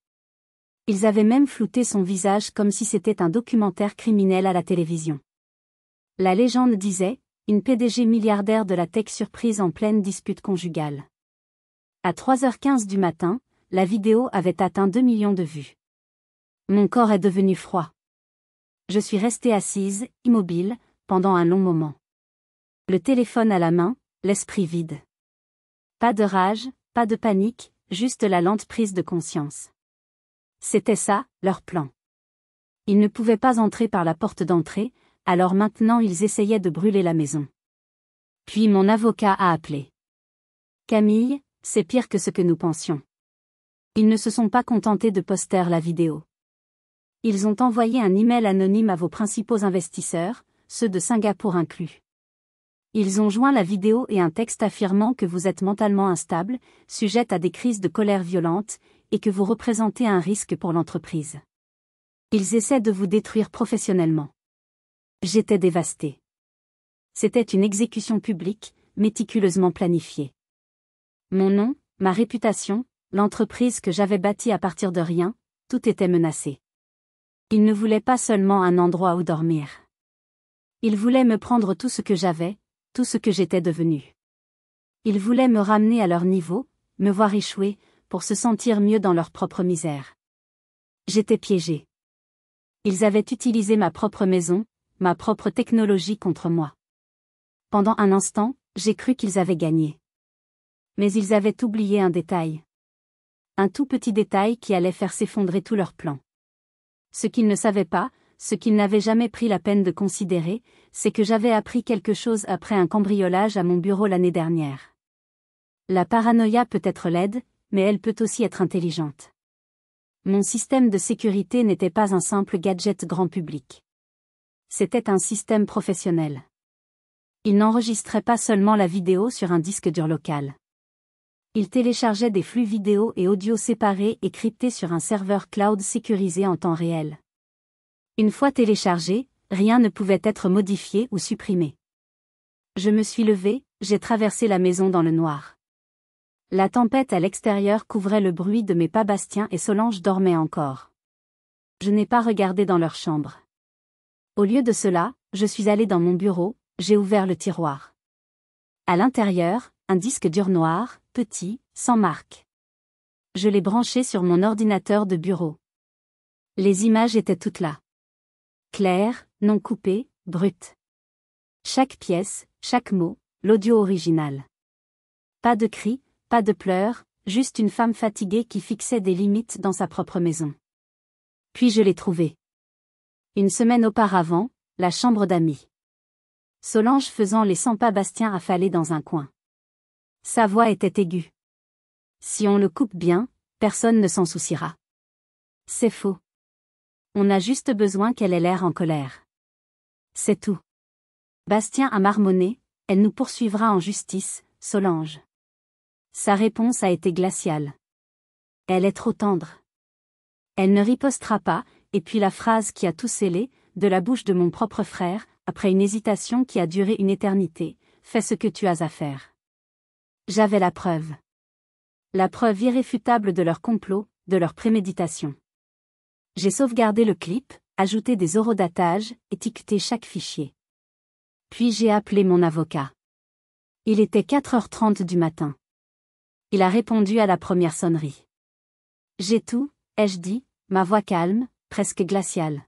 Ils avaient même flouté son visage comme si c'était un documentaire criminel à la télévision. La légende disait, une PDG milliardaire de la tech surprise en pleine dispute conjugale. À 3h15 du matin, la vidéo avait atteint 2 millions de vues. Mon corps est devenu froid. Je suis restée assise, immobile, pendant un long moment. Le téléphone à la main, l'esprit vide. Pas de rage, pas de panique, juste la lente prise de conscience. C'était ça, leur plan. Ils ne pouvaient pas entrer par la porte d'entrée, alors maintenant ils essayaient de brûler la maison. Puis mon avocat a appelé. Camille, c'est pire que ce que nous pensions. Ils ne se sont pas contentés de poster la vidéo. Ils ont envoyé un email anonyme à vos principaux investisseurs, ceux de Singapour inclus. Ils ont joint la vidéo et un texte affirmant que vous êtes mentalement instable, sujette à des crises de colère violentes, et que vous représentez un risque pour l'entreprise. Ils essaient de vous détruire professionnellement. J'étais dévastée. C'était une exécution publique, méticuleusement planifiée. Mon nom, ma réputation, l'entreprise que j'avais bâtie à partir de rien, tout était menacé. Ils ne voulaient pas seulement un endroit où dormir. Ils voulaient me prendre tout ce que j'avais, tout ce que j'étais devenue. Ils voulaient me ramener à leur niveau, me voir échouer, pour se sentir mieux dans leur propre misère. J'étais piégée. Ils avaient utilisé ma propre maison, ma propre technologie contre moi. Pendant un instant, j'ai cru qu'ils avaient gagné. Mais ils avaient oublié un détail. Un tout petit détail qui allait faire s'effondrer tout leur plan. Ce qu'ils ne savaient pas, ce qu'ils n'avaient jamais pris la peine de considérer, c'est que j'avais appris quelque chose après un cambriolage à mon bureau l'année dernière. La paranoïa peut être laide, mais elle peut aussi être intelligente. Mon système de sécurité n'était pas un simple gadget grand public. C'était un système professionnel. Il n'enregistrait pas seulement la vidéo sur un disque dur local. Il téléchargeait des flux vidéo et audio séparés et cryptés sur un serveur cloud sécurisé en temps réel. Une fois téléchargé, rien ne pouvait être modifié ou supprimé. Je me suis levée, j'ai traversé la maison dans le noir. La tempête à l'extérieur couvrait le bruit de mes pas. Bastien et Solange dormaient encore. Je n'ai pas regardé dans leur chambre. Au lieu de cela, je suis allée dans mon bureau, j'ai ouvert le tiroir. À l'intérieur, un disque dur noir, petit, sans marque. Je l'ai branché sur mon ordinateur de bureau. Les images étaient toutes là. Claires, non coupées, brutes. Chaque pièce, chaque mot, l'audio original. Pas de cris, pas de pleurs, juste une femme fatiguée qui fixait des limites dans sa propre maison. Puis je l'ai trouvée. Une semaine auparavant, la chambre d'amis. Solange faisant les 100 pas, Bastien affalé dans un coin. Sa voix était aiguë. Si on le coupe bien, personne ne s'en souciera. C'est faux. On a juste besoin qu'elle ait l'air en colère. C'est tout. Bastien a marmonné, elle nous poursuivra en justice, Solange. Sa réponse a été glaciale. Elle est trop tendre. Elle ne ripostera pas, et puis la phrase qui a tout scellé, de la bouche de mon propre frère, après une hésitation qui a duré une éternité, fais ce que tu as à faire. J'avais la preuve. La preuve irréfutable de leur complot, de leur préméditation. J'ai sauvegardé le clip, ajouté des horodatages, étiqueté chaque fichier. Puis j'ai appelé mon avocat. Il était 4h30 du matin. Il a répondu à la première sonnerie. J'ai tout, ai-je dit, ma voix calme, presque glaciale.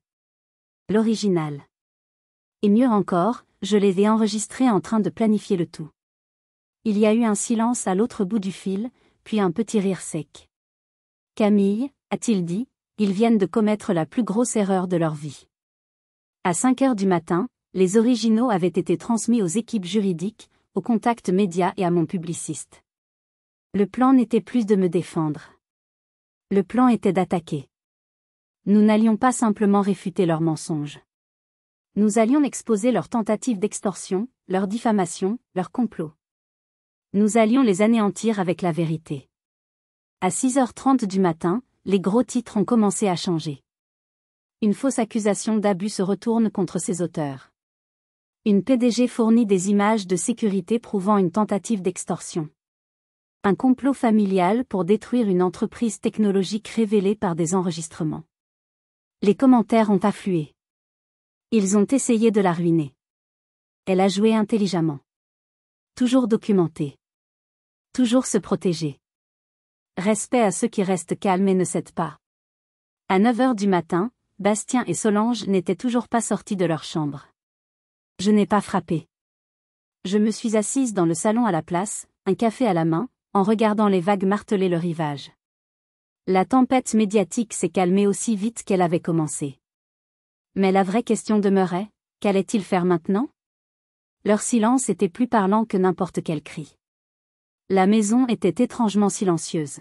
L'original. Et mieux encore, je l'ai enregistré en train de planifier le tout. Il y a eu un silence à l'autre bout du fil, puis un petit rire sec. Camille, a-t-il dit, ils viennent de commettre la plus grosse erreur de leur vie. À 5h du matin, les originaux avaient été transmis aux équipes juridiques, aux contacts médias et à mon publiciste. Le plan n'était plus de me défendre. Le plan était d'attaquer. Nous n'allions pas simplement réfuter leurs mensonges. Nous allions exposer leurs tentatives d'extorsion, leur diffamation, leur complot. Nous allions les anéantir avec la vérité. À 6h30 du matin, les gros titres ont commencé à changer. Une fausse accusation d'abus se retourne contre ses auteurs. Une PDG fournit des images de sécurité prouvant une tentative d'extorsion. Un complot familial pour détruire une entreprise technologique révélée par des enregistrements. Les commentaires ont afflué. Ils ont essayé de la ruiner. Elle a joué intelligemment. Toujours documenté. Toujours se protéger. Respect à ceux qui restent calmes et ne cèdent pas. À 9h du matin, Bastien et Solange n'étaient toujours pas sortis de leur chambre. Je n'ai pas frappé. Je me suis assise dans le salon à la place, un café à la main, en regardant les vagues marteler le rivage. La tempête médiatique s'est calmée aussi vite qu'elle avait commencé. Mais la vraie question demeurait, qu'allaient-ils faire maintenant? Leur silence était plus parlant que n'importe quel cri. La maison était étrangement silencieuse.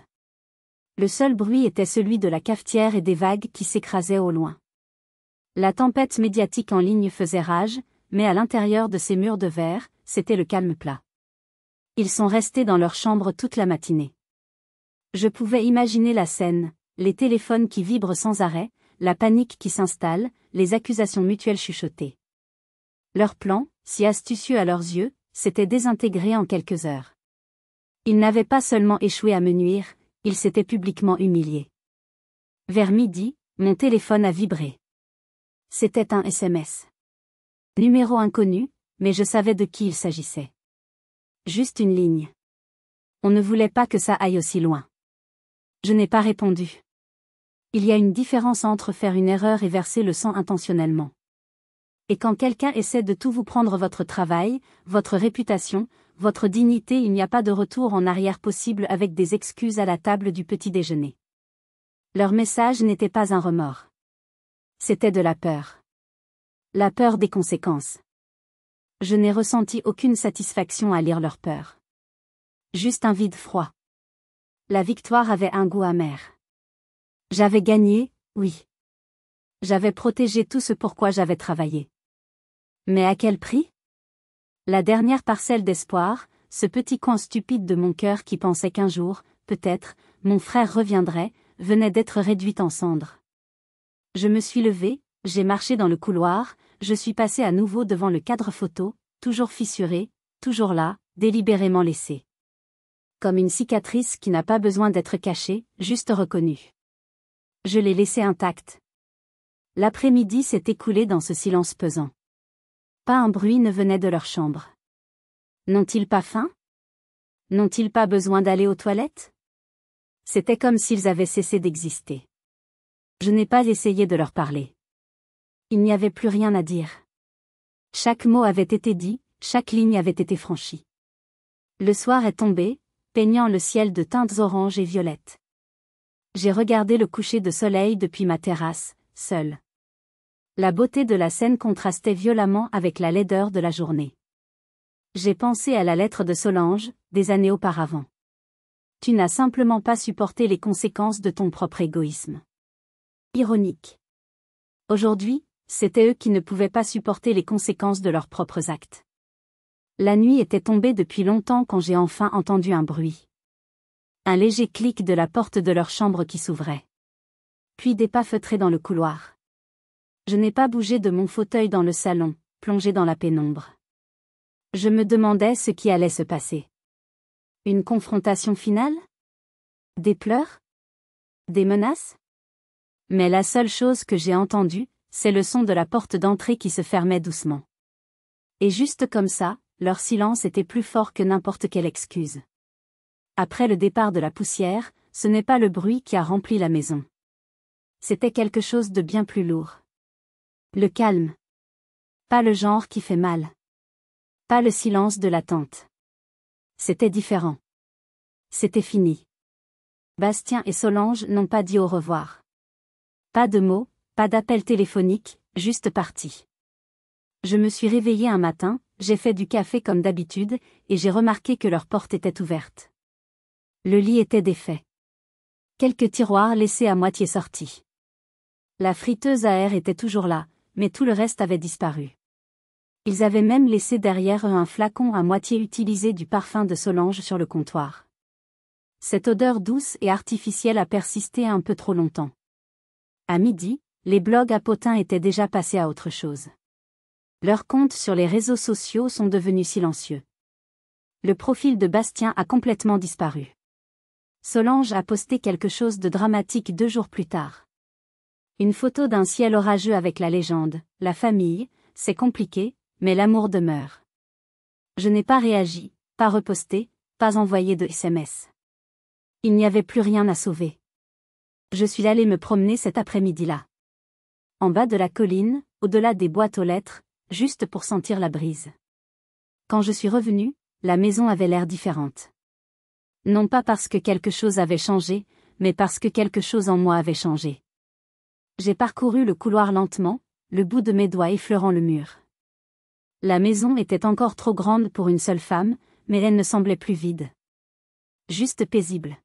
Le seul bruit était celui de la cafetière et des vagues qui s'écrasaient au loin. La tempête médiatique en ligne faisait rage, mais à l'intérieur de ces murs de verre, c'était le calme plat. Ils sont restés dans leur chambre toute la matinée. Je pouvais imaginer la scène, les téléphones qui vibrent sans arrêt, la panique qui s'installe, les accusations mutuelles chuchotées. Leur plan, si astucieux à leurs yeux, s'était désintégré en quelques heures. Ils n'avaient pas seulement échoué à me nuire, ils s'étaient publiquement humiliés. Vers midi, mon téléphone a vibré. C'était un SMS. Numéro inconnu, mais je savais de qui il s'agissait. Juste une ligne. On ne voulait pas que ça aille aussi loin. Je n'ai pas répondu. Il y a une différence entre faire une erreur et verser le sang intentionnellement. Et quand quelqu'un essaie de tout vous prendre, votre travail, votre réputation, votre dignité, il n'y a pas de retour en arrière possible avec des excuses à la table du petit déjeuner. Leur message n'était pas un remords. C'était de la peur. La peur des conséquences. Je n'ai ressenti aucune satisfaction à lire leur peur. Juste un vide froid. La victoire avait un goût amer. J'avais gagné, oui. J'avais protégé tout ce pourquoi j'avais travaillé. Mais à quel prix? La dernière parcelle d'espoir, ce petit coin stupide de mon cœur qui pensait qu'un jour, peut-être, mon frère reviendrait, venait d'être réduite en cendres. Je me suis levée, j'ai marché dans le couloir, je suis passé à nouveau devant le cadre photo, toujours fissuré, toujours là, délibérément laissé. Comme une cicatrice qui n'a pas besoin d'être cachée, juste reconnue. Je l'ai laissé intacte. L'après-midi s'est écoulé dans ce silence pesant. Pas un bruit ne venait de leur chambre. N'ont-ils pas faim? N'ont-ils pas besoin d'aller aux toilettes? C'était comme s'ils avaient cessé d'exister. Je n'ai pas essayé de leur parler. Il n'y avait plus rien à dire. Chaque mot avait été dit, chaque ligne avait été franchie. Le soir est tombé, peignant le ciel de teintes orange et violettes. J'ai regardé le coucher de soleil depuis ma terrasse, seule. La beauté de la scène contrastait violemment avec la laideur de la journée. J'ai pensé à la lettre de Solange, des années auparavant. Tu n'as simplement pas supporté les conséquences de ton propre égoïsme. Ironique. Aujourd'hui, c'était eux qui ne pouvaient pas supporter les conséquences de leurs propres actes. La nuit était tombée depuis longtemps quand j'ai enfin entendu un bruit. Un léger clic de la porte de leur chambre qui s'ouvrait. Puis des pas feutrés dans le couloir. Je n'ai pas bougé de mon fauteuil dans le salon, plongé dans la pénombre. Je me demandais ce qui allait se passer. Une confrontation finale? Des pleurs? Des menaces? Mais la seule chose que j'ai entendue, c'est le son de la porte d'entrée qui se fermait doucement. Et juste comme ça, leur silence était plus fort que n'importe quelle excuse. Après le départ de la poussière, ce n'est pas le bruit qui a rempli la maison. C'était quelque chose de bien plus lourd. Le calme. Pas le genre qui fait mal. Pas le silence de l'attente. C'était différent. C'était fini. Bastien et Solange n'ont pas dit au revoir. Pas de mots, pas d'appel téléphonique, juste partis. Je me suis réveillée un matin, j'ai fait du café comme d'habitude, et j'ai remarqué que leur porte était ouverte. Le lit était défait. Quelques tiroirs laissés à moitié sortis. La friteuse à air était toujours là, mais tout le reste avait disparu. Ils avaient même laissé derrière eux un flacon à moitié utilisé du parfum de Solange sur le comptoir. Cette odeur douce et artificielle a persisté un peu trop longtemps. À midi, les blogs à potins étaient déjà passés à autre chose. Leurs comptes sur les réseaux sociaux sont devenus silencieux. Le profil de Bastien a complètement disparu. Solange a posté quelque chose de dramatique 2 jours plus tard. Une photo d'un ciel orageux avec la légende « La famille, c'est compliqué, mais l'amour demeure ». Je n'ai pas réagi, pas reposté, pas envoyé de SMS. Il n'y avait plus rien à sauver. Je suis allée me promener cet après-midi-là. En bas de la colline, au-delà des boîtes aux lettres, juste pour sentir la brise. Quand je suis revenue, la maison avait l'air différente. Non pas parce que quelque chose avait changé, mais parce que quelque chose en moi avait changé. J'ai parcouru le couloir lentement, le bout de mes doigts effleurant le mur. La maison était encore trop grande pour une seule femme, mais elle ne semblait plus vide. Juste paisible.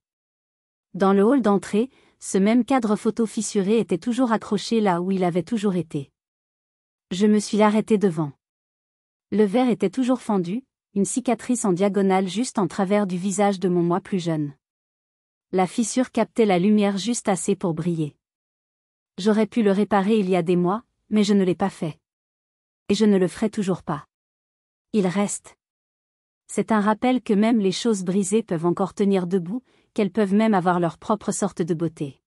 Dans le hall d'entrée, ce même cadre photo fissuré était toujours accroché là où il avait toujours été. Je me suis arrêtée devant. Le verre était toujours fendu, une cicatrice en diagonale juste en travers du visage de mon moi plus jeune. La fissure captait la lumière juste assez pour briller. J'aurais pu le réparer il y a des mois, mais je ne l'ai pas fait. Et je ne le ferai toujours pas. Il reste. C'est un rappel que même les choses brisées peuvent encore tenir debout, qu'elles peuvent même avoir leur propre sorte de beauté.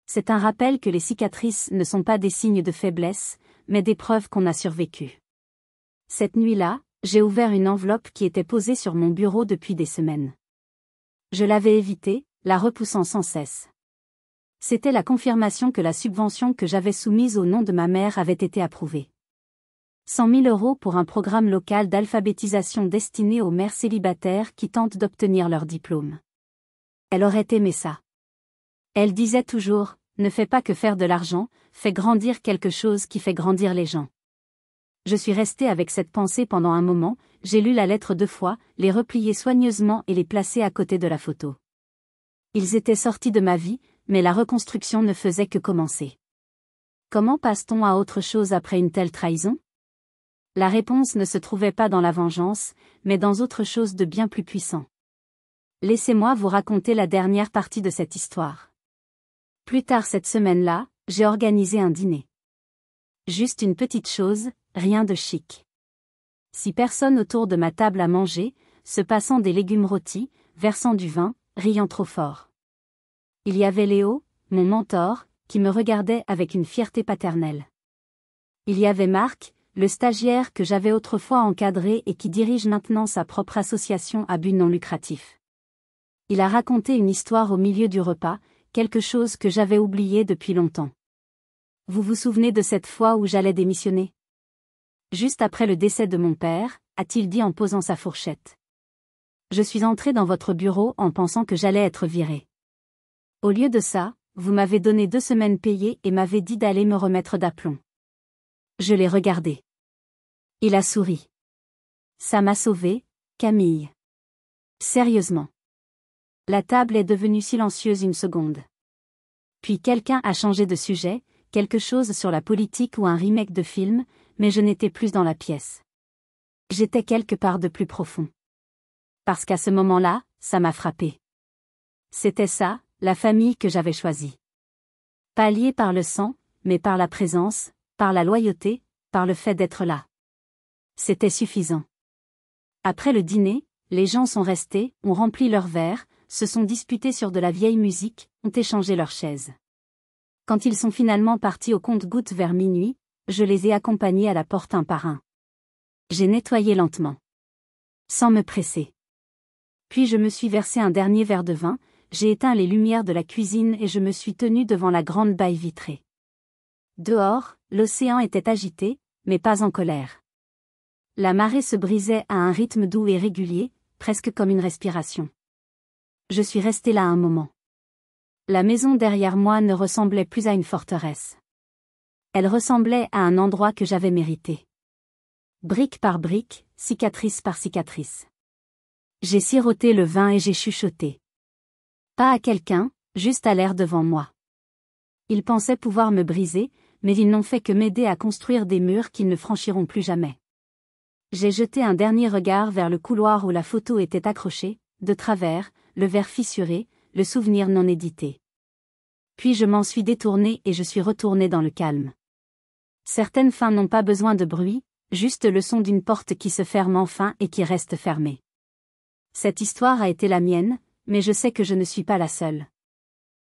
C'est un rappel que les cicatrices ne sont pas des signes de faiblesse, mais des preuves qu'on a survécu. Cette nuit-là, j'ai ouvert une enveloppe qui était posée sur mon bureau depuis des semaines. Je l'avais évitée, la repoussant sans cesse. C'était la confirmation que la subvention que j'avais soumise au nom de ma mère avait été approuvée. 100 000 € pour un programme local d'alphabétisation destiné aux mères célibataires qui tentent d'obtenir leur diplôme. Elle aurait aimé ça. Elle disait toujours, ne fais pas que faire de l'argent, fais grandir quelque chose qui fait grandir les gens. Je suis restée avec cette pensée pendant un moment, j'ai lu la lettre 2 fois, les replier soigneusement et les placer à côté de la photo. Ils étaient sortis de ma vie, mais la reconstruction ne faisait que commencer. Comment passe-t-on à autre chose après une telle trahison? La réponse ne se trouvait pas dans la vengeance, mais dans autre chose de bien plus puissant. Laissez-moi vous raconter la dernière partie de cette histoire. Plus tard cette semaine-là, j'ai organisé un dîner. Juste une petite chose, rien de chic. 6 personnes autour de ma table à manger, se passant des légumes rôtis, versant du vin, riant trop fort. Il y avait Léo, mon mentor, qui me regardait avec une fierté paternelle. Il y avait Marc, le stagiaire que j'avais autrefois encadré et qui dirige maintenant sa propre association à but non lucratif. Il a raconté une histoire au milieu du repas, quelque chose que j'avais oublié depuis longtemps. Vous vous souvenez de cette fois où j'allais démissionner? Juste après le décès de mon père, a-t-il dit en posant sa fourchette. Je suis entré dans votre bureau en pensant que j'allais être viré. Au lieu de ça, vous m'avez donné 2 semaines payées et m'avez dit d'aller me remettre d'aplomb. Je l'ai regardé. Il a souri. Ça m'a sauvé, Camille. Sérieusement. La table est devenue silencieuse une seconde. Puis quelqu'un a changé de sujet, quelque chose sur la politique ou un remake de film, mais je n'étais plus dans la pièce. J'étais quelque part de plus profond. Parce qu'à ce moment-là, ça m'a frappé. C'était ça, la famille que j'avais choisie. Pas liée par le sang, mais par la présence, par la loyauté, par le fait d'être là. C'était suffisant. Après le dîner, les gens sont restés, ont rempli leurs verres, se sont disputés sur de la vieille musique, ont échangé leurs chaises. Quand ils sont finalement partis au compte-gouttes vers minuit, je les ai accompagnés à la porte un par un. J'ai nettoyé lentement. Sans me presser. Puis je me suis versé un dernier verre de vin, j'ai éteint les lumières de la cuisine et je me suis tenu devant la grande baille vitrée. Dehors, l'océan était agité, mais pas en colère. La marée se brisait à un rythme doux et régulier, presque comme une respiration. Je suis resté là un moment. La maison derrière moi ne ressemblait plus à une forteresse. Elle ressemblait à un endroit que j'avais mérité. Brique par brique, cicatrice par cicatrice. J'ai siroté le vin et j'ai chuchoté. Pas à quelqu'un, juste à l'air devant moi. Ils pensaient pouvoir me briser, mais ils n'ont fait que m'aider à construire des murs qu'ils ne franchiront plus jamais. J'ai jeté un dernier regard vers le couloir où la photo était accrochée, de travers, le verre fissuré, le souvenir non édité. Puis je m'en suis détourné et je suis retourné dans le calme. Certaines fins n'ont pas besoin de bruit, juste le son d'une porte qui se ferme enfin et qui reste fermée. Cette histoire a été la mienne, mais je sais que je ne suis pas la seule.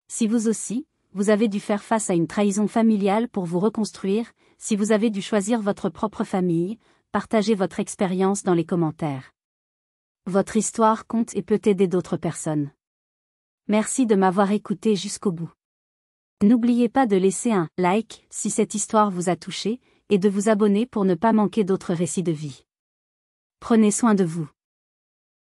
Si vous aussi, vous avez dû faire face à une trahison familiale pour vous reconstruire, si vous avez dû choisir votre propre famille, partagez votre expérience dans les commentaires. Votre histoire compte et peut aider d'autres personnes. Merci de m'avoir écouté jusqu'au bout. N'oubliez pas de laisser un like si cette histoire vous a touché, et de vous abonner pour ne pas manquer d'autres récits de vie. Prenez soin de vous.